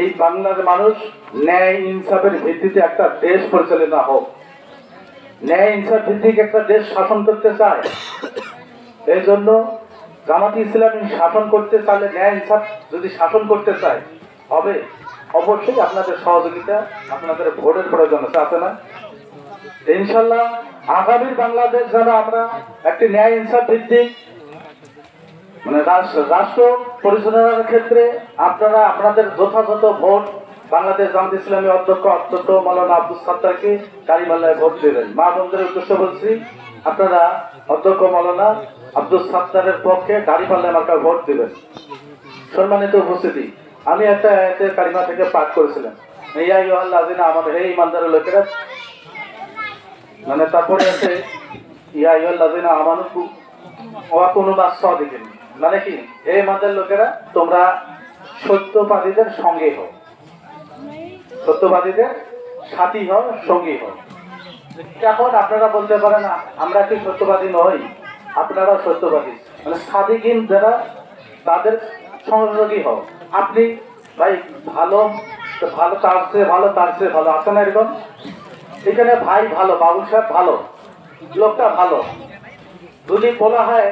এই বাংলার মানুষ ন্যায় ইনসাফের ভিত্তিতে একটা দেশ পরিচালনা হোক, ন্যায় ইনসাফ ভিত্তিক একটা দেশ শাসন করতে চায়। এই জন্য জামাতি ইসলামী শাসন করতে চাইলে, ন্যায় ইনসাফ যদি শাসন করতে চায়, হবে অবশ্যই আপনাদের সহযোগিতা, আপনাদের ভোটের প্রয়োজন আছে না? ইনশাল্লাহ আগামীর বাংলাদেশ যেন আমরা একটি ন্যায় ইনসাফ ভিত্তিক মানে রাষ্ট্র পরিচালনার ক্ষেত্রে আপনারা আপনাদের যথাযথ ভোট বাংলাদেশ জামাত ইসলামী অধ্যক্ষ মাওলানা আব্দুস সাত্তারকে কারিমাল্লায় ভোট দেবেন। মা বোনদের উদ্দেশ্য বলছি, আপনারা অধ্যক্ষ মাওলানা আব্দুস সাত্তারের পক্ষে কারিমাল্লায় মার্কায় ভোট দেবেন। সম্মানিত উপস্থিতি, আমি একটা আয়াতের কারিমা থেকে পাঠ করেছিলাম, ইয়া আইয়ুহাল্লাযিনা আমানু, হে ঈমানদার লোকেরা, মানে তারপরে আছে ইয়া আইয়ুহাল্লাযিনা আমানু ওয়া কুনু মাস-সাদিকিন, মানে কি, হে ঈমানদার লোকেরা তোমরা সত্যবাদীদের সঙ্গে হও, সত্যবাদীদের সাথী হও, সঙ্গী হও। এখন আপনারা বলতে পারেন আমরা কি সত্যবাদী নই? আপনারা সত্যবাদী, মানে সাদিকিন যারা তাদের সহযোগী হও। আপনি ভাই ভালো ভালো তার চেয়ে ভালো, তার চেয়ে ভালো আছে না এরকম? এখানে ভাই ভালো, বাবুল সাহেব ভালো, লোকটা ভালো, যদি বলা হয়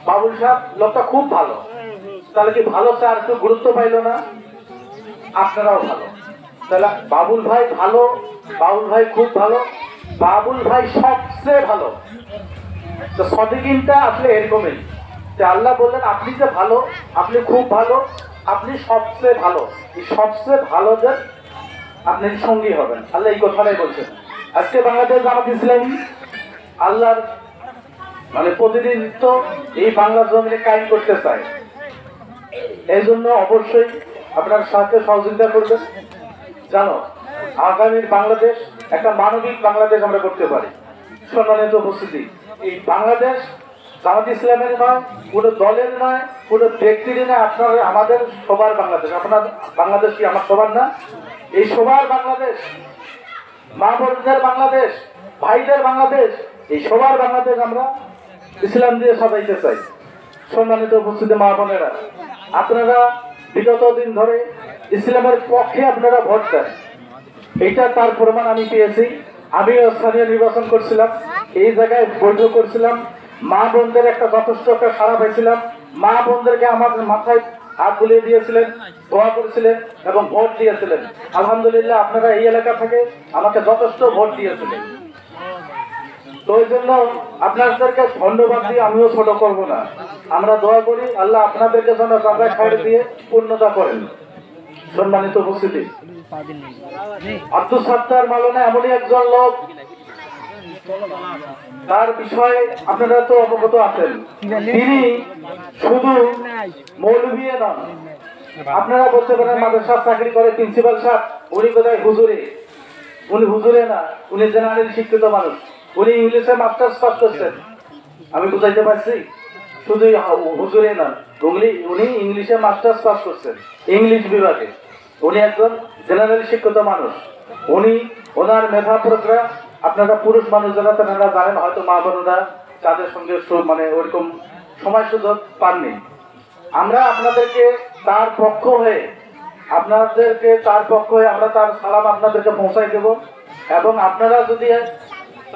বাবুল সাহেব লোকটা খুব ভালো, তাহলে কি ভালো আর একটু গুরুত্ব পাইল না? আপনারাও ভালো, তাহলে বাবুল ভাই ভালো, বাবুল ভাই খুব ভালো, বাবুল ভাই সবচেয়ে ভালো। তো সদিকিনটা আসলে এরকমই, যে আল্লাহ বললেন আপনি যে ভালো, আপনি খুব ভালো, আপনি সবচেয়ে ভালো, এই সবচেয়ে ভালোদের আপনি সঙ্গী হবেন। আল্লাহ এই কথাটাই বলছেন। আজকে বাংলাদেশ জামাত ইসলামী আল্লাহর মানে প্রতিনিধিত্ব এই বাংলার জমিনে কায়েম করতে চায়। এই জন্য অবশ্যই আপনার সাথে সহযোগিতা করবেন, জানো আগামীর বাংলাদেশ একটা মানবিক বাংলাদেশ আমরা করতে পারি। সম্মানিত উপস্থিতি, এই বাংলাদেশ জামাত ইসলামের নয়, কোনো দলের নয়, কোনো ব্যক্তির নয়, আপনার আমাদের সবার বাংলাদেশ। আপনার বাংলাদেশ কি আমার সবার না? এই সবার বাংলাদেশ, মা বোনদের বাংলাদেশ, ভাইদের বাংলাদেশ, এই সবার বাংলাদেশ আমরা ইসলাম দিয়ে সাজাইতে চাই। সম্মানিত উপস্থিতি মা বোনেরা, আপনারা বিগত দিন ধরে ইসলামের পক্ষে আপনারা ভোট দেন, এইটা তার প্রমাণ আমি পেয়েছি। আমিও স্থানীয় নির্বাচন করছিলাম, এই জায়গায় বৈঠক করছিলাম, মা বোনদের একটা যথেষ্ট একটা সাড়া পাইছিলাম। মা বোনদেরকে আমাদের মাথায় হাত বুলিয়ে দিয়েছিলেন, দোয়া করেছিলেন এবং ভোট দিয়েছিলেন। আলহামদুলিল্লাহ আপনারা এই এলাকা থেকে আমাকে যথেষ্ট ভোট দিয়েছিলেন। তো ওই জন্য আপনাদেরকে ধন্যবাদ দিয়ে আমিও ছোট করবো না। আমরা দোয়া করি আল্লাহ আপনাদেরকে যেন জায়গায় খাইয়ে দিয়ে পূর্ণতা করেন। সম্মানিত উপস্থিতি, আব্দুস সাত্তার মাওলানা এমনই একজন লোক, তার বিষয়ে আপনারা তো অবগত আছেন। তিনি শুধু মৌলভী নন, আপনারা বলতে পারেন মাদ্রাসা চাকরি করে প্রিন্সিপাল সাহেব, উনি কোথায় হুজুরে? উনি হুজুরে না, উনি জেনারেল শিক্ষিত মানুষ। উনি ইংলিশে মাস্টার্স পাস করছেন, আমি বুঝাইতে পারছি? শুধু হুজুরে না, উনি ইংলিশে মাস্টার্স পাস করছেন, ইংলিশ বিভাগে। উনি একজন জেনারেল শিক্ষিত মানুষ। উনি ওনার মেধা প্রজ্ঞা, আপনারা পুরুষ মানুষ যারা তারা জানেন, হয়তো মা বোনরা তাদের সঙ্গে মানে ওরকম সময় সুযোগ পাননি। আমরা আপনাদেরকে তার পক্ষ হয়ে আমরা তার সালাম আপনাদেরকে পৌঁছাই দেব। এবং আপনারা যদি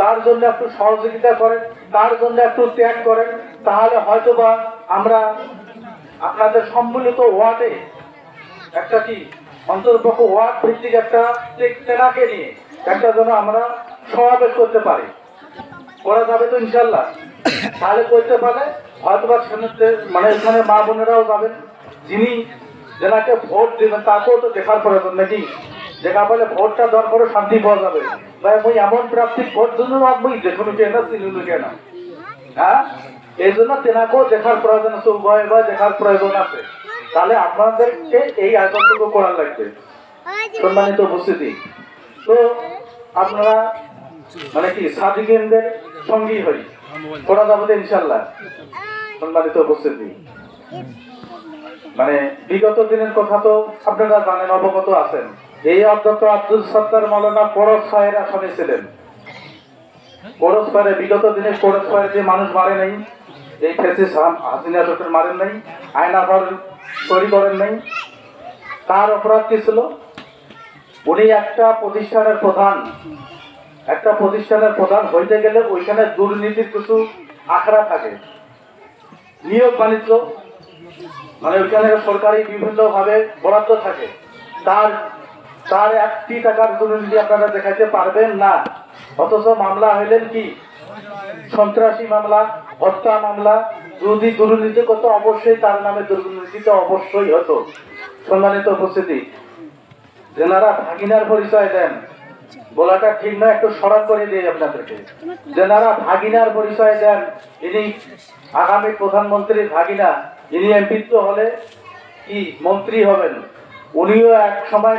তার জন্য একটু সহযোগিতা করেন, তার জন্য একটু ত্যাগ করেন, তাহলে হয়তোবা আমরা আপনাদের সম্মিলিত ওয়ার্ডে একটা কি অন্তর্পক্ষ ওয়ার্ড ভিত্তিক একটা তেনাকে নিয়ে একটা যেন আমরা সমাবেশ করতে পারি। করা যাবে তো ইনশাল্লাহ? তাহলে করতে পারলে হয়তোবা মানে এখানে মা বোনেরাও যাবেন, যিনি যেনাকে ভোট দেবেন তাকেও তো দেখার প্রয়োজন নাকি? দেখা পেলে ভোটটা দেওয়ার পরে শান্তি পাওয়া যাবে। ভাই মুই এমন প্রাপ্তির ভোট জন্য মুই দেখুন কেনা চিনুন কেনা, হ্যাঁ, এই জন্য তেনাকেও দেখার প্রয়োজন আছে, উভয় বা দেখার প্রয়োজন আছে। তাহলে আপনাদেরকে এই আয়োজনটুকু করার লাগবে। সম্মানিত উপস্থিতি, তো আপনারা মানে কি সাদিকিনদের সঙ্গী হই, করা যাবে ইনশাল্লাহ। সম্মানিত উপস্থিতি, মানে বিগত দিনের কথা তো আপনারা জানেন, অবগত আছেন। এই অধ্যক্ষ আব্দুস সাত্তার মাওলানা করসপাড়ের আসনে ছিলেন। করসপাড়ে বিগত দিনে করসপাড়ে যে মানুষ মারে নাই, এই ফেসিস হাসিনা সরকার মারেন নাই, আয়না ঘর তৈরি করেন নাই, তার অপরাধ কি ছিল? উনি একটা প্রতিষ্ঠানের প্রধান হইতে গেলে ওইখানে দুর্নীতির কিছু আখড়া থাকে, নিয়োগ বাণিজ্য, মানে ওইখানে সরকারি বিভিন্ন ভাবে বরাদ্দ থাকে। তার 1 টাকার দুর্নীতি আপনারা দেখাইতে পারবেন না। অথচ মামলা হইলেন কি সন্ত্রাসী মামলা, হত্যা মামলা। যদি দুর্নীতি করতো অবশ্যই তার নামে দুর্নীতিটা অবশ্যই হতো। সম্মানিত উপস্থিতি, যেনারা ভাগিনার পরিচয় দেন, বলাটা ঠিক নয়, একটু স্মরণ করে দিই আপনাদেরকে। যেনারা ভাগিনার পরিচয় দেন, ইনি আগামী প্রধানমন্ত্রীর ভাগিনা, ইনি এমপিত্ব হলে কি মন্ত্রী হবেন। উনিও এক সময়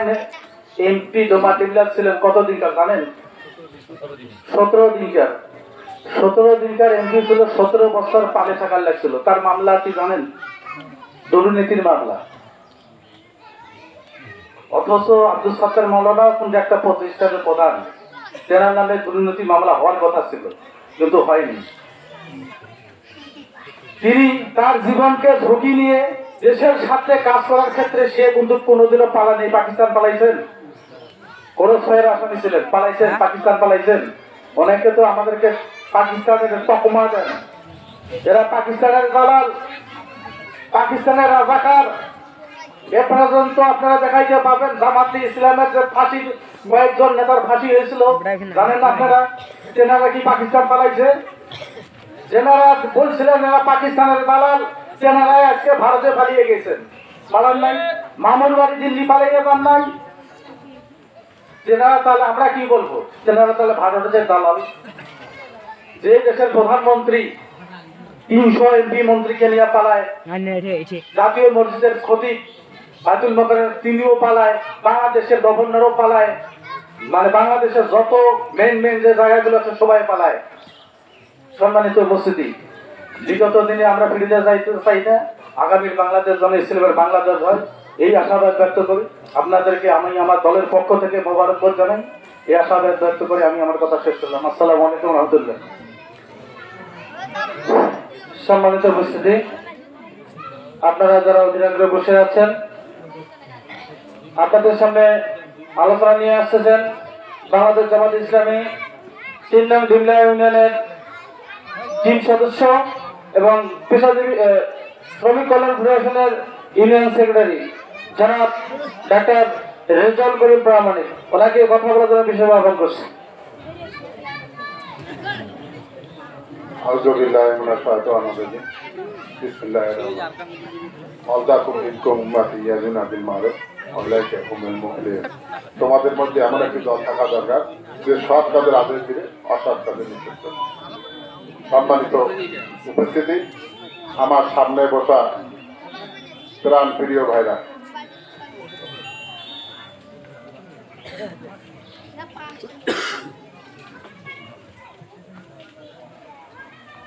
এমপি ডোমা টিমলার ছিলেন। কত দিনকার জানেন? 17 দিনকার এমপি ছিল। 17 বছর পালে থাকার লাগছিল। তার মামলা কি জানেন? দুর্নীতির মামলা। অথচ আব্দুল সত্তার মৌলানা কিন্তু একটা প্রতিষ্ঠানের প্রধান, তেনার নামে দুর্নীতি মামলা হওয়ার কথা ছিল, কিন্তু হয়নি। তিনি তার জীবনকে ঝুঁকি নিয়ে দেশের সাথে কাজ করার ক্ষেত্রে সে কিন্তু কোনোদিনও পালানি। পাকিস্তান পালাইছেন, কোন ছয়ের আসামি ছিলেন, পালাইছেন, পাকিস্তান পালাইছেন। অনেকে তো আমাদেরকে পাকিস্তানের তকমা দেন, এরা পাকিস্তানের দালাল, পাকিস্তানের রাজাকার। এ পর্যন্ত আপনারা দেখাইতে পাবেন জামাতে ইসলামের যে ফাঁসি, কয়েকজন নেতার ফাঁসি হয়েছিল, জানেন না আপনারা? তেনারা কি পাকিস্তান পালাইছে? যেনারা বলছিলেন এরা পাকিস্তানের দালাল, তেনারা আজকে ভারতে পালিয়ে গেছেন। পালান নাই? মামুন বাড়ি দিল্লি পালিয়ে যান নাই? তেনারা তাহলে আমরা কি বলবো? তেনারা তাহলে ভারতের দালাল। যে দেশের প্রধানমন্ত্রী 300 এমপি মন্ত্রীকে নিয়ে পালায়, জাতীয় মসজিদের খতিব বাইতুল মুকাররমের তিনিও পালায়, বাংলাদেশের গভর্নরও পালায়, মানে বাংলাদেশের যত মেন যে জায়গাগুলো আছে সবাই পালায়। সম্মানিত উপস্থিতি, বিগত দিনে আমরা ফিরে যাইতে চাই না। আগামীর বাংলাদেশ যেন ইসলামের বাংলাদেশ হয়, এই আশাবাদ ব্যক্ত করি। আপনাদেরকে আমি আমার দলের পক্ষ থেকে মোবারকবাদ জানাই। এই আশাবাদ ব্যক্ত করে আমি আমার কথা শেষ করলাম। আসসালামু আলাইকুম ওয়া রাহমাতুল্লাহ। সম্মানিত উপস্থিতি, আপনারা যারা অধিনায়করা বসে আছেন, আপনাদের সামনে আলোচনা নিয়ে আসতেছেন বাংলাদেশ জামাত ইসলামী 3 নং ডিমলা ইউনিয়নের 3 সদস্য এবং পেশাজীবী শ্রমিক কল্যাণ ফেডারেশনের ইউনিয়ন সেক্রেটারি জনাব ডাক্তার রেজাউল করিম প্রামাণিক। ওনাকে কথা বলার জন্য বিশেষ আহ্বান করছি। তোমাদের মধ্যে এমন একটি দল থাকা দরকার যে সৎ কাজের আদেশ দিবে, অসৎ কাজের নিষেধ করবে। সম্মানিত উপস্থিতি, আমার সামনে বসা প্রাণ প্রিয় ভাইরা,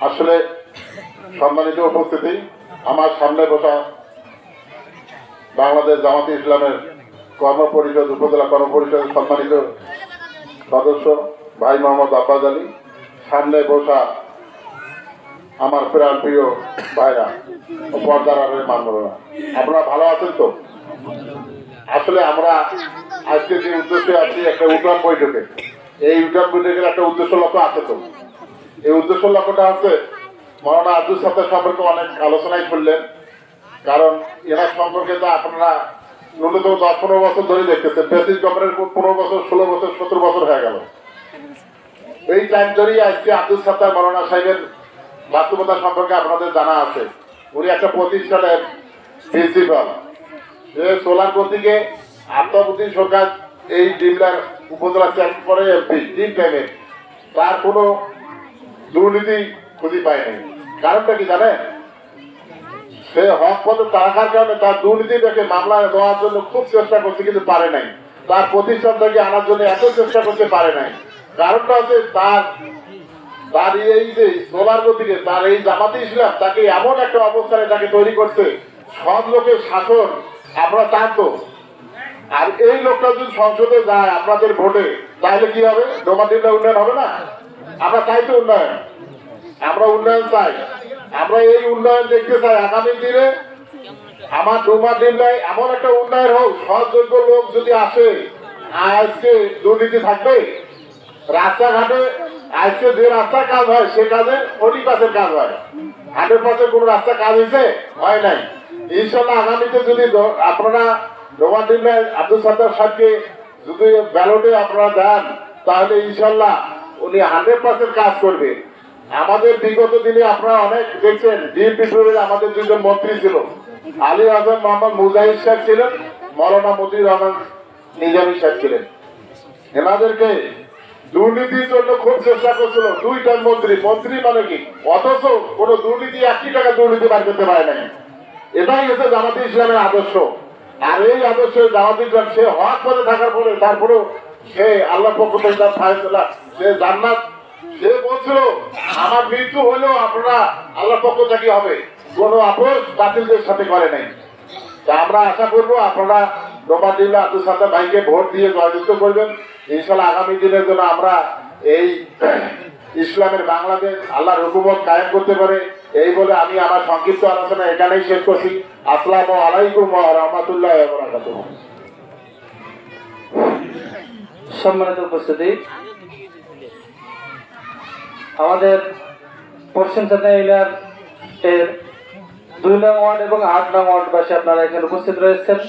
আসলে সম্মানিত উপস্থিতি, আমার সামনে বসা বাংলাদেশ জামাতে ইসলামের কর্মপরিষদ, উপজেলা কর্মপরিষদের সম্মানিত সদস্য ভাই মোহাম্মদ আব্বাস আলী, সামনে বসা আমার প্রাণ প্রিয় ভাইরা ও পর্দার আড়ালের মানবরা, আপনারা ভালো আছেন তো? আসলে আমরা আজকে যে উদ্দেশ্যে আছি, একটা উঠান বৈঠকে, এই উঠান বৈঠকের একটা উদ্দেশ্য লক্ষ্য আছে তো। এই উদ্দেশ্য লক্ষ্যটা হচ্ছে মৌলানা আব্দুল সত্তার সম্পর্কে অনেক আলোচনাই করলেন, কারণ এনার সম্পর্কে তো আপনারা ন্যূনতম 10-15 বছর ধরে দেখতেছেন। প্রেসিডেন্ট গভর্নমেন্টের 15 বছর, 16 বছর, 17 বছর হয়ে গেল। এই টাইম ধরেই আজকে আব্দুল সত্তার মৌলানা সাহেবের বাস্তবতা সম্পর্কে আপনাদের জানা আছে। উনি একটা প্রতিষ্ঠানের প্রিন্সিপাল, সে সোলার প্রতীকে আত্মাবুদ্দিন সরকার এই ডিমলার উপজেলা চেঞ্জ করে এমপি 3 টাইমে, তার কোনো দুর্নীতি খুঁজে পায়নি। কারণটা কি জানেন? সে হক পদে থাকার কারণে তার দুর্নীতিটাকে মামলায় দেওয়ার জন্য খুব চেষ্টা করছে, কিন্তু পারে নাই। তার প্রতিষ্ঠান থেকে আনার জন্য এত চেষ্টা করতে পারে নাই। কারণটা হচ্ছে তার এই যে সোলার গতিকে, তার এই জামাতে ইসলাম তাকে এমন একটা অবস্থানে তাকে তৈরি করছে, সব লোকের শাসন আমরা চান তো। আর এই লোকটা যদি সংসদে যায় আপনাদের ভোটে, তাহলে কি হবে? ডোমাটিলা উন্নয়ন হবে না? আমরা চাই তো উন্নয়ন, আমরা উন্নয়ন চাই, আমরা এই উন্নয়ন দেখতে চাই। আগামী দিনে আমার ডোমা ডিমলায় এমন একটা উন্নয়ন হোক, সহযোগ্য লোক যদি আসে, আজকে দুর্নীতি থাকবে? রাস্তাঘাটে আজকে যে রাস্তার কাজ হয় সে কাজে 40% কাজ হয়, 100% কোন রাস্তা কাজ হয়েছে? হয় নাই। ইনশাল্লাহ আগামীতে যদি আপনারা ডোমা ডিমলায় আব্দুল সাত্তার সাহেবকে যদি ব্যালটে আপনারা দেন, তাহলে ইনশাল্লাহ উনি 100% কাজ করবে। আমাদের বিগত দিনে আপনারা অনেক দেখছেন, ডিএমপি আমাদের দুজন মন্ত্রী ছিল, আলী আজম মোহাম্মদ মুজাহিদ সাহেব ছিলেন, মৌলানা মতিউর রহমান নিজামী সাহেব ছিলেন। এনাদেরকে দুর্নীতির জন্য খুব চেষ্টা করছিল, 2 টাইম মন্ত্রী মানে কি, অথচ কোন দুর্নীতি 1 টাকা দুর্নীতি বার করতে পারে নাই। এটাই হচ্ছে জামাতে ইসলামের আদর্শ। আর এই আদর্শে জামাতে ইসলাম সে হক পদে থাকার পরে তারপরেও সে আল্লাহ পক্ষ থেকে তার ফায়সালা, সে জান্নাত, সে বলছিল আমার মৃত্যু হলেও আপনারা আল্লাহ পক্ষ থেকে হবে, কোন আপোষ বাতিলদের সাথে করে নাই। তা আমরা আশা করবো আপনারা ডোমা ডিমলা আব্দুল সাত্তার ভাইকে ভোট দিয়ে জয়যুক্ত করবেন। ইনশাল্লাহ আগামী দিনের জন্য আমরা এই ইসলামের বাংলাদেশ আল্লাহর হুকুমত কায়েম করতে পারে, এই বলে আমি আমার সংক্ষিপ্ত আলোচনা এখানেই শেষ করছি। আসসালামু আলাইকুম ওয়া রাহমাতুল্লাহি ওয়া বারাকাতুহু। সম্মানিত উপস্থিতি, আমাদের পশ্চিম চাঁদা এলাকার এর 2 নং ওয়ার্ড এবং 8 নং ওয়ার্ডবাসী আপনারা এখানে উপস্থিত রয়েছেন।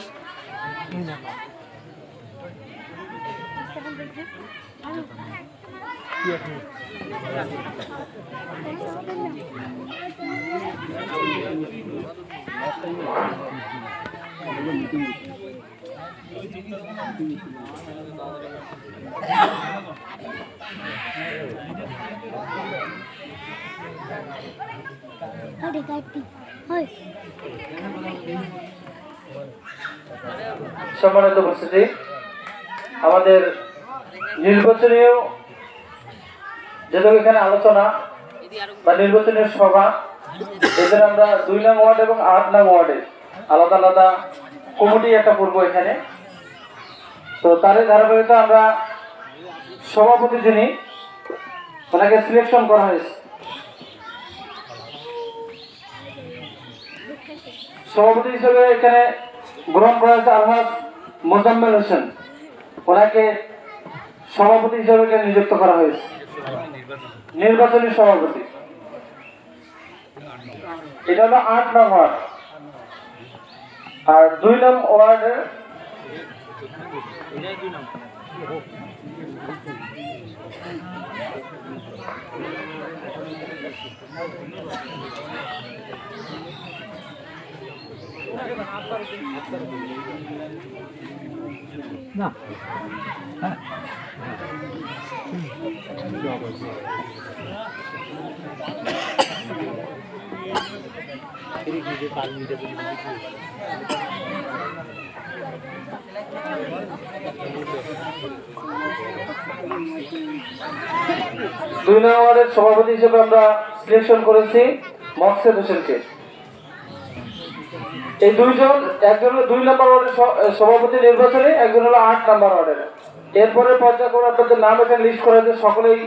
সম্মানিত উপস্থিতি, আমাদের নির্বাচনীয় যেহেতু এখানে আলোচনা বা নির্বাচনের সভা, এদের আমরা 2 নং ওয়ার্ড এবং 8 নং ওয়ার্ডে আলাদা আলাদা কমিটি একটা করব এখানে। তো তারই ধারাবাহিকতা আমরা সভাপতি যিনি, ওনাকে সিলেকশন করা হয়েছে। সভাপতি হিসেবে এখানে গ্রহণ করা হয়েছে আলহাজ মোজাম্মেল হোসেন, ওনাকে সভাপতি হিসেবে এখানে নিযুক্ত করা হয়েছে, নির্বাচনী সভাপতি। এটা হলো 8 নং ওয়ার্ড। আর 2 নং ওয়ার্ডে না দুই নং ওয়ার্ডের সভাপতি হিসেবে আমরা সিলেকশন করেছি মকসেদ হোসেনকে। এই দুইজন, একজন হলো 2 নম্বর ওয়ার্ডের সভাপতি নির্বাচনে, একজন হলো 8 নম্বর ওয়ার্ডের। এরপরে পর্যায়ক্রমে আপনাদের নাম এখানে লিস্ট করা হয়েছে, সকলেই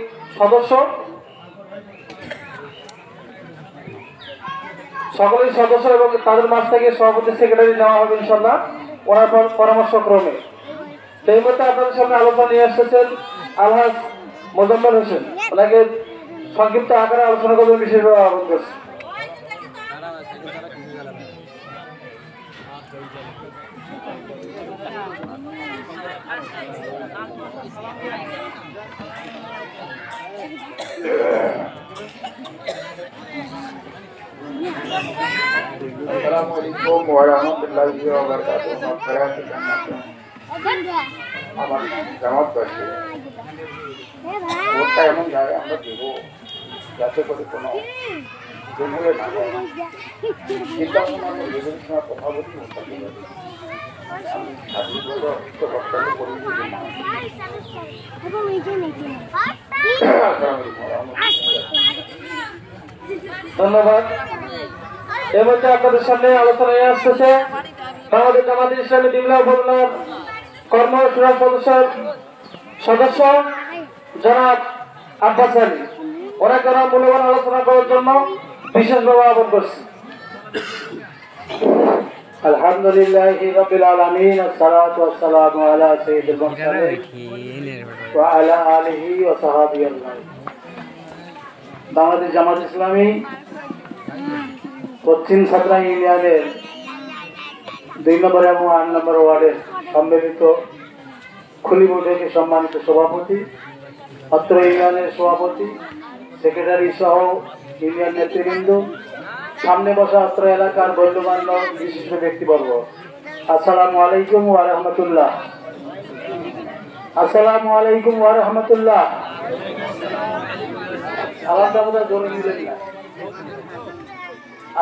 সদস্য এবং তাদের মাঝ থেকে সভাপতি সেক্রেটারি নেওয়া হবে ইনশাল্লাহ ওনার পরামর্শ ক্রমে। সেই মধ্যে আপনাদের সামনে আলোচনা নিয়ে এসেছেন আলহাজ মোজাম্মেল হোসেন, ওনাকে সংক্ষিপ্ত আকারে আলোচনা করবেন, বিশেষভাবে আহ্বান করছি। আসসালামুআলাইকুম ওয়া রাহমাতুল্লাহি ওয়া বারাকাতুহু। আমার জামাত বাসী ওটা এমন জায়গায় আমরা দেবো যাতে করে কোনো জঙ্গলে না হয়। চিন্তা ভাবনা করে বিভিন্ন সময় কথা বলি আমি স্বাধীনভাবে বক্তব্য করি। ধন্যবাদ। এর মধ্যে আপনাদের সামনে আলোচনায় আসতেছে বাংলাদেশ জামাতে ইসলামী ডিমলা উপজেলার কর্মসূরা সদস্য জনাব আব্বাস আলী, ওনাকে মূল্যবান আলোচনা করার জন্য বিশেষভাবে আহ্বান করছি। আলহামদুলিল্লাহি রাব্বিল আলামিন আসসালাতু ওয়াসসালামু আলা সাইয়্যিদিল মুরসালিন ওয়া আলা আলিহি ওয়া সাহবিহি আজমাইন। বাংলাদেশ জামাত ইসলামী পশ্চিম ছাত্রা ইউনিয়নের 2 নম্বর এবং 8 নম্বর ওয়ার্ডের সম্মিলিত খুলি বৈঠকে সম্মানিত সভাপতি, অত্র ইউনিয়নের সভাপতি, সেক্রেটারি সহ ইউনিয়ন নেতৃবৃন্দ, সামনে বসা অত্র এলাকার গণ্যমান্য বিশিষ্ট ব্যক্তিবর্গ, আসসালামু আলাইকুম ওয়া রাহমাতুল্লাহ। আসসালামু আলাইকুম ওয়া রাহমাতুল্লাহ। আলাদা জোরে দিলেন না।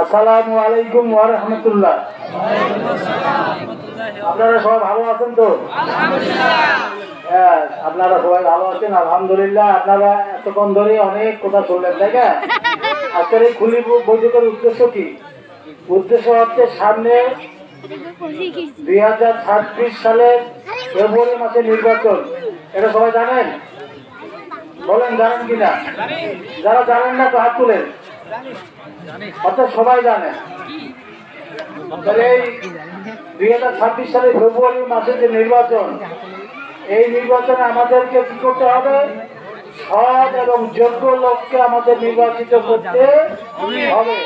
আসসালামু আলাইকুম ওয়া রাহমাতুল্লাহ। আপনারা সবাই ভালো আছেন তো? হ্যাঁ, আপনারা সবাই ভালো আছেন আলহামদুলিল্লাহ। আপনারা এতক্ষণ ধরে অনেক কথা শুনলেন, তাই না? আজকের এই খুলি বৈঠকের উদ্দেশ্য কি? উদ্দেশ্য হচ্ছে সামনে 2026 সালের ফেব্রুয়ারি মাসে নির্বাচন। এটা সবাই জানেন? বলেন জানেন কিনা? যারা জানেন না তো হাত তুলেন। অর্থাৎ সবাই জানেন। এই 2026 সালের ফেব্রুয়ারি মাসে যে নির্বাচন, এই নির্বাচনে আমাদেরকে কি করতে হবে? সৎ এবং যোগ্য লোককে আমাদের নির্বাচিত করতে হবে।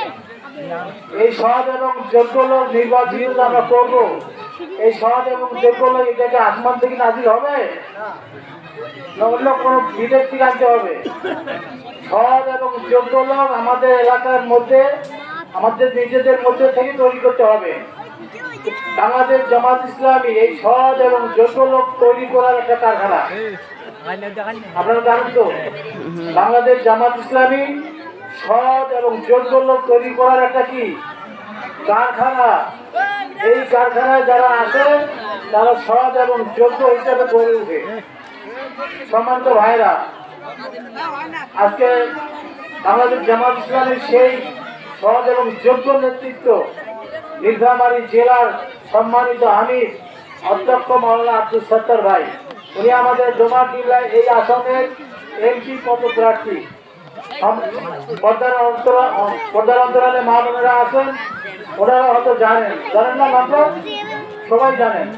এই সৎ এবং যোগ্য লোক নির্বাচিত আমরা করবো। এই সৎ এবং যোগ্য লোক এটাকে আসমান থেকে নাজিল হবে না অন্য কোনো বিদেশ থেকে আনতে হবে? সৎ এবং যোগ্য লোক আমাদের এলাকার মধ্যে, আমাদের নিজেদের মধ্যে থেকে তৈরি করতে হবে। বাংলাদেশ জামাত ইসলামী এই সৎ এবং যোগ্য লোক তৈরি করার একটা কারখানা। আপনারা জানেন তো, বাংলাদেশ জামাত ইসলামী সৎ এবং যোগ্য লোক তৈরি করার একটা কি কারখানা। এই কারখানায় যারা আসে তারা সৎ এবং যোগ্য হিসাবে গড়ে উঠে। সম্মানিত ভাইরা, আজকে বাংলাদেশ জামাত ইসলামের সেই সৎ এবং যোগ্য নেতৃত্ব নীলফামারী জেলার সম্মানিত আমির অধ্যক্ষ মাওলানা আব্দুল সত্তার ভাই, উনি আমাদের ডোমার জেলায় এই আসনের এমপি পদপ্রার্থী। পর্দার অন্তরালে মা বোনেরা আছেন, ওনারা হয়তো জানেন না মাত্র সবাই জানেন।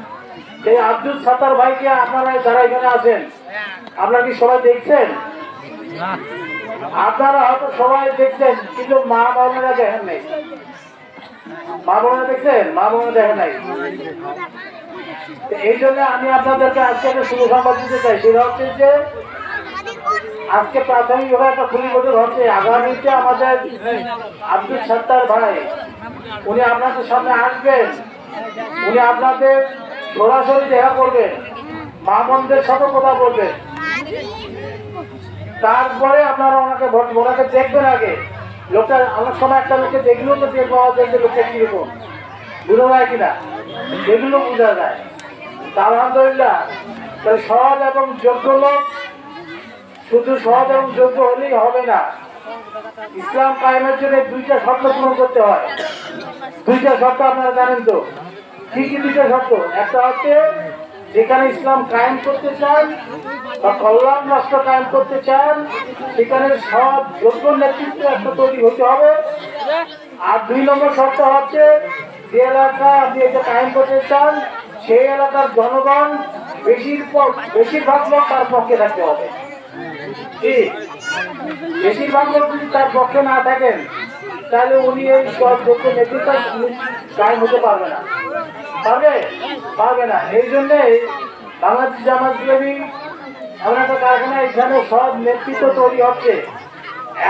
এই আব্দুল সত্তার ভাইকে আপনারা যারা এখানে আছেন, আপনারা কি সবাই দেখছেন? আপনারা হয়তো সবাই দেখছেন, কিন্তু মা বোনেরা দেখেন নাই। মা বোনেরা দেখছেন? মা বোনেরা দেখেন নাই। এই জন্য আমি আপনাদেরকে আজকে একটা শুভ সংবাদ দিতে চাই। সেটা হচ্ছে যে আজকে প্রাথমিকভাবে একটা খুলি বৈঠক হচ্ছে। আগামীতে আমাদের আব্দুল সত্তার ভাই উনি আপনাদের সামনে আসবেন, উনি আপনাদের সরাসরি দেখা করবেন, মা বোনদের সাথে কথা বলবেন। তারপরে আপনারা ওনাকে দেখবেন। আগে লোকটা অনেক সময় একটা লোককে দেখলেও তো দেখবো যে লোকটা কিরকম, বুঝা যায় কিনা, এগুলো বোঝা যায়। আলহামদুলিল্লাহ, তাহলে সৎ এবং যোগ্য লোক, শুধু সৎ এবং যোগ্য হলেই হবে না। ইসলাম কায়েমের জন্য 2টা শর্ত পূরণ করতে হয়। 2টা শর্ত আপনারা জানেন তো? কি কি 2টা শর্ত? একটা হচ্ছে যেখানে ইসলাম কায়েম করতে চান বা কল্যাণ রাষ্ট্র কায়েম করতে চান, সেখানে সৎ যোগ্য নেতৃত্ব একটা তৈরি হতে হবে। আর 2 নম্বর শর্ত হচ্ছে যে এলাকা আপনি এটা কায়েম করতে চান, সেই এলাকার জনগণ বেশিরভাগ লোক তার পক্ষে থাকতে হবে। বেশিরভাগ লোক যদি তার পক্ষে না থাকেন, তাহলে উনি এই সৎ যোগ্য নেতৃত্ব কায়েম হতে পারবে না। পারবে না। এই জন্যে বাংলাদেশ জামাত ইসলামী এমন একটা কারখানা, এখানে সব নেতৃত্ব তৈরি হচ্ছে।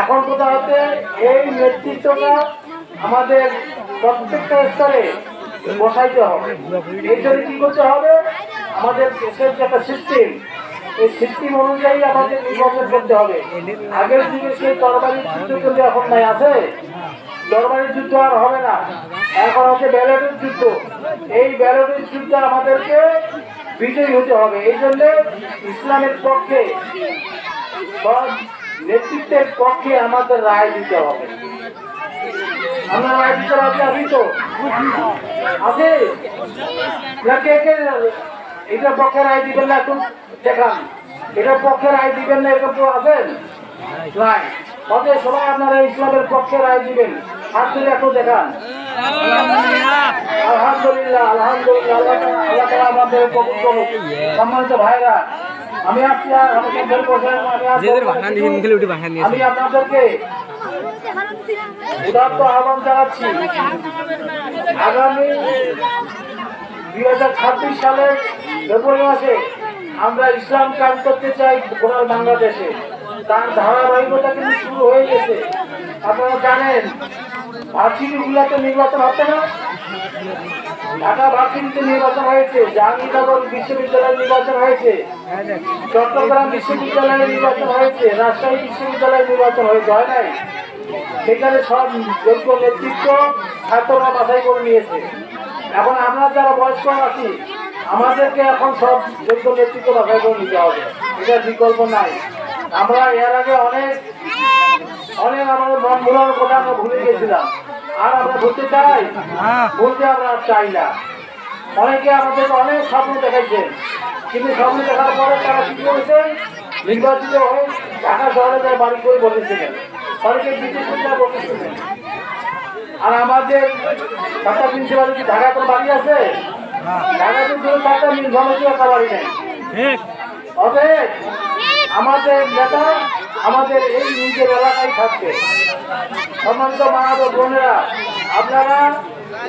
এখন কোথা হচ্ছে এই নেতৃত্বটা আমাদের প্রত্যেকটা স্তরে বসাইতে হবে। এই জন্য কি করতে হবে? আমাদের দেশের যে একটা সিস্টেম, এই সিস্টেম অনুযায়ী আমাদের নির্বাচন করতে হবে। আগের যুগে সেই তরবারি যুদ্ধ কিন্তু এখন নাই, আছে? তরবারির যুদ্ধ আর হবে না, এখন হচ্ছে ব্যালটের যুদ্ধ। এই ব্যালটের যুদ্ধে আমাদেরকে বিজয়ী হতে হবে। এই জন্য ইসলামের পক্ষে, নেতৃত্বের পক্ষে আমাদের রায় দিতে হবে। আমরা রায় দিতে রাজি আছি তো? আছে না? কে কে এটার পক্ষে রায় দিবেন না একটু দেখান। এটার পক্ষে রায় দিবেন না এরকম কেউ আছেন? নাই। সবাই আপনারা ইসলামের পক্ষে রায় দিবেন, হাত তুলে একটু দেখান। আলহামদুলিল্লাহ আলহামদুলিল্লাহ আল্লাহ তাআলা আমাদের কবুল করুন। সম্মানিত ভাইরা, আমি আপনাদেরকে উদাত্ত আহ্বান জানাচ্ছি, আগামী 2026 সালের ফেব্রুয়ারি মাসে আমরা ইসলাম কায়েম করতে চাই গোটা বাংলাদেশে। তার ধারাবাহিকতা কিন্তু শুরু হয়ে গেছে। আপনারা জানেন ভার্সিটিগুলোতে নির্বাচন হচ্ছে না, ঢাকা ভার্সিটিতে নির্বাচন হয়েছে, জাহাঙ্গীরনগর বিশ্ববিদ্যালয়ের নির্বাচন হয়েছে, চট্টগ্রাম বিশ্ববিদ্যালয়ের নির্বাচন হয়েছে, রাজশাহী বিশ্ববিদ্যালয়ের নির্বাচন হয়েছে, হয় নাই? সেখানে সব যোগ্য নেতৃত্ব ছাত্ররা বাছাই করে নিয়েছে। এখন আমরা যারা বয়স্ক আছি আমাদেরকে এখন সব যোগ্য নেতৃত্ব বাছাই করে নিতে হবে, এটার বিকল্প নাই। আমরা এর আগে অনেক আমাদের মন ভুলার কথা আমরা ভুলে গেছিলাম, আর আমরা ভুলতে চাই? ভুলতে আমরা চাই না। অনেকে আমাদেরকে অনেক স্বপ্ন দেখাইছেন, কিন্তু স্বপ্ন দেখার পরে তারা কি করেছেন? নির্বাচিত হয়ে ঢাকা শহরে তার বাড়ি করে বলেছিলেন, অনেকে বিদেশে বলেছিলেন। আর আমাদের ঢাকা প্রিন্সিপাল কি ঢাকা কোনো বাড়ি আছে? ঢাকা ঢাকা মিলভামেও একটা বাড়ি নেই। অতএব আমাদের নেতা আমাদের এই নিজের এলাকায় থাকবে। সম্মানিত মা ও বোনেরা, আপনারা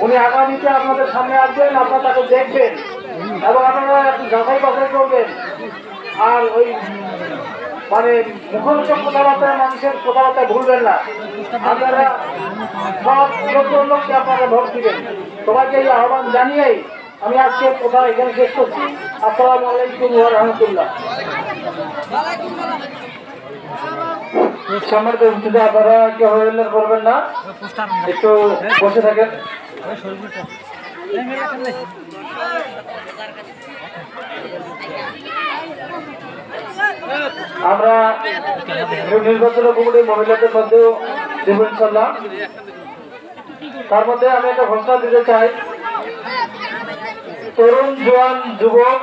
উনি আগামীতে আপনাদের সামনে আসবেন, আপনারা তাকে দেখবেন এবং আপনারা একটু যাচাই বাছাই করবেন। আর ওই মানে মুখরোচক কথাবার্তা, মানুষের কথাবার্তা ভুলবেন না। আপনারা সব লোককে আপনারা ভোট দিবেন। সবাইকে এই আহ্বান জানিয়েই আমি আজকে কথা এখানে শেষ করছি। আসসালামু আলাইকুম ওয়া রাহমাতুল্লাহ। সম্মানিত উপস্থিতি, আপনারা কেউ হেলমেট করবেন না, একটু বসে থাকেন। আমরা নির্বাচনের কমিটি মহিলাদের মধ্যেও দেব ইনশাল্লাহ। তার মধ্যে আমি একটা ঘোষণা দিতে চাই, তরুণ জোয়ান যুবক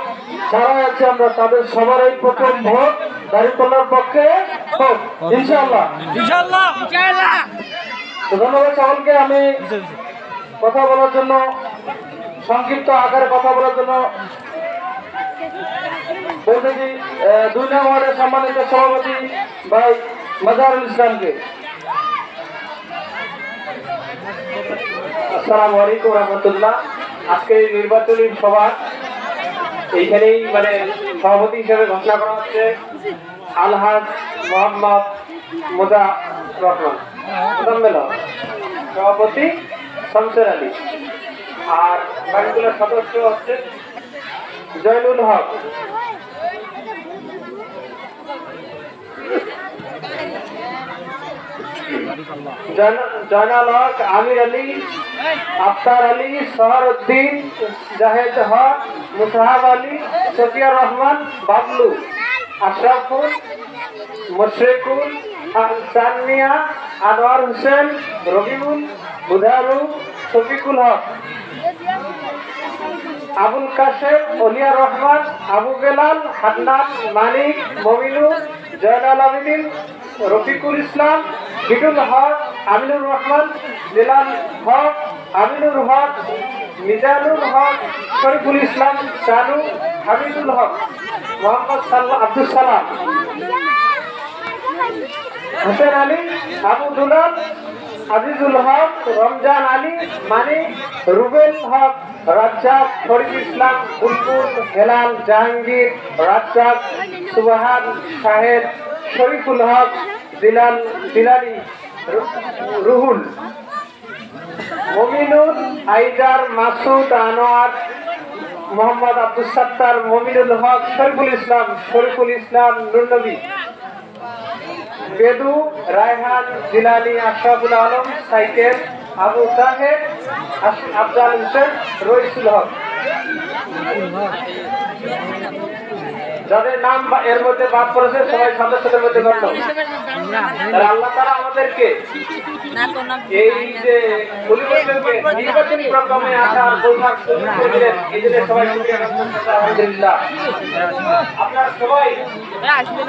যারা আছে আমরা তাদের সবারই প্রথম ভোট দাঁড়িপাল্লার পক্ষে হোক ইনশাআল্লাহ। ধন্যবাদ সকলকে। আমি কথা বলার জন্য, সংক্ষিপ্ত আকারে কথা বলার জন্য বলতেছি 2 নং ওয়ার্ডের সম্মানিত সভাপতি ভাই মাজারুল ইসলামকে। আসসালামু আলাইকুম রহমতুল্লাহ। আজকে এই নির্বাচনী সভা এইখানেই মানে সভাপতি হিসেবে ঘোষণা করা হচ্ছে আলহাজ মোহাম্মদ মোজা রহমান, সভাপতি শমশের আলী, আর বাকিগুলোর সদস্য হচ্ছে জয়নুল হক, জয়নাল হক, আমির আলী, আফতার আলী, সহর উদ্দিন, জাহেদ হক, মুসাহাব আলী, সফিয়া রহমান, বাবলু, আশরাফুল, মুশরিকুল, সানিয়া, আনোয়ার হোসেন, রবিউল, বুধারু, শফিকুল হক, আবুল কাশেম, অলিয়া রহমান, আবু বেলাল, হান্নান, মানিক, মমিনুর, জয়নাল আবেদিন, রফিকুল ইসলাম, বিদুল হক, আমিনুর রহমান, বিলাল হক, আমিনুর হক, মিজানুল হক, শরীফুল ইসলাম, চানু, হামিদুল হক, মোহাম্মদ আব্দুল সালাম, হোসেন আলী, আবু দুলাল, আজিজুল হক, রমজান আলী, মানি, রুবেল হক, রাজ্জাক, শরীফ ইসলাম, বুলবুল, হেলাল, জাহাঙ্গীর, রাজ্জাক, সুবহান, শাহেদ, শরীফুল হক, দিলালি, রুহুল, মমিনুল, আইজার, মাসুদ, আনোয়ার, মোহাম্মদ আব্দুল সত্তার, মমিনুল হক, শরীফুল ইসলাম, নুরনবী, বেদু, রায়হান, জিলানি, আশরাফুল আলম, সাইকেল, আবু তাহের, আফজাল হোসেন, রইসুল হক। যাদের নাম এর মধ্যে বাদ পড়েছে সবাই সদস্যদের মধ্যে গণ্য। আল্লাহ তাআলা আমাদেরকে এই যে নির্বাচনী প্রোগ্রামে আসার বৈশাখ সুযোগ করে দিলেন, এই জন্য সবাই আলহামদুলিল্লাহ। আপনারা সবাই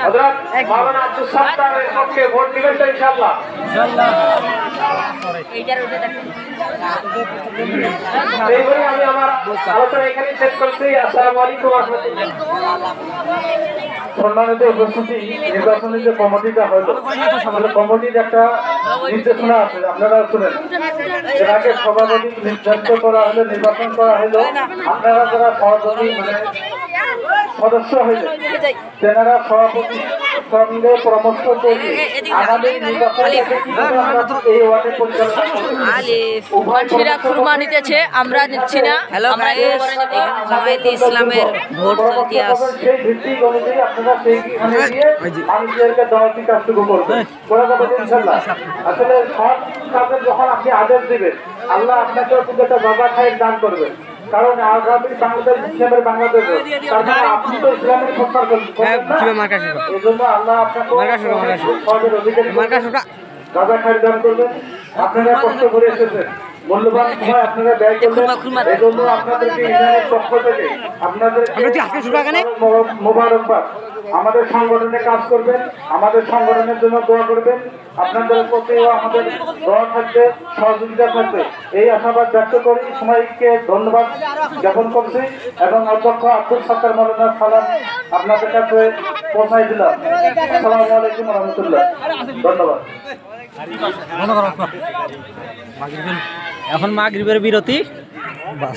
হযরত মাওলানা আব্দুল সাত্তারের পক্ষে ভোট দিবেন তো ইনশাআল্লাহ। এইবারে আমি আমার আলোচনা এখানে শেষ করছি। আসসালামু আলাইকুম ওয়া রাহমাতুল্লাহ। সম্মানিত উপস্থিতি, নির্বাচনের যে কমিটিটা হলো, কমিটির একটা নির্দেশনা আছে, আপনারা শুনেন। এর আগে সভাপতি নির্ধারিত করা হলো, নির্বাচন করা হলো। আপনারা যারা সভাপতি মানে সদস্য হইলেন, তেনারা সভাপতির সঙ্গে পরামর্শ করে আমাদের নির্বাচনটাকে কিভাবে আমরা এই ওয়ার্ডে পরিচালনা করব। মানসিরা খুরমা নিতেছে, আমরা নিচ্ছি না। হ্যালো গাইস, জামায়াতে ইসলামের ভোট চলতে আছে। সেই ভিত্তিক অনুযায়ী আপনারা সেইখানে গিয়ে মানুষদেরকে দাওয়াতি কাজটুকু করবেন, করা যাবে ইনশাআল্লাহ। আসলে সব কাজে যখন আপনি আদেশ দিবেন, আল্লাহ আপনাকে কিন্তু একটা বাবা খায়ের দান করবেন। কারণ আগামী বাংলাদেশ ইসলামের বাংলাদেশ, তার মানে আপনি তো ইসলামের প্রচার করবেন, এই জন্য আল্লাহ আপনাকে সবের অধিকারী বাবা খায়ের দান করবেন। আপনারা কষ্ট করে এসেছেন, মূল্যবান সময় আপনারা ব্যয় করবেন, এই জন্য আপনাদেরকে ইসলামের পক্ষ থেকে আপনাদের মোবারকবাদ। আমাদের সংগঠনে কাজ করবেন, আমাদের সংগঠনের জন্য দোয়া করবেন, আপনাদের প্রতিও আমাদের দোয়া থাকবে, সহযোগিতা থাকবে, এই আশাবাদ ব্যক্ত করি। সবাইকে ধন্যবাদ জ্ঞাপন করছি এবং অধ্যক্ষ আব্দুল সত্তার মৌলানা সালাম আপনাদের কাছে পৌঁছাই দিলাম। আসসালামু আলাইকুম ওয়া রাহমাতুল্লাহ। ধন্যবাদ। এখন মাগরিবের বিরতি, বাস।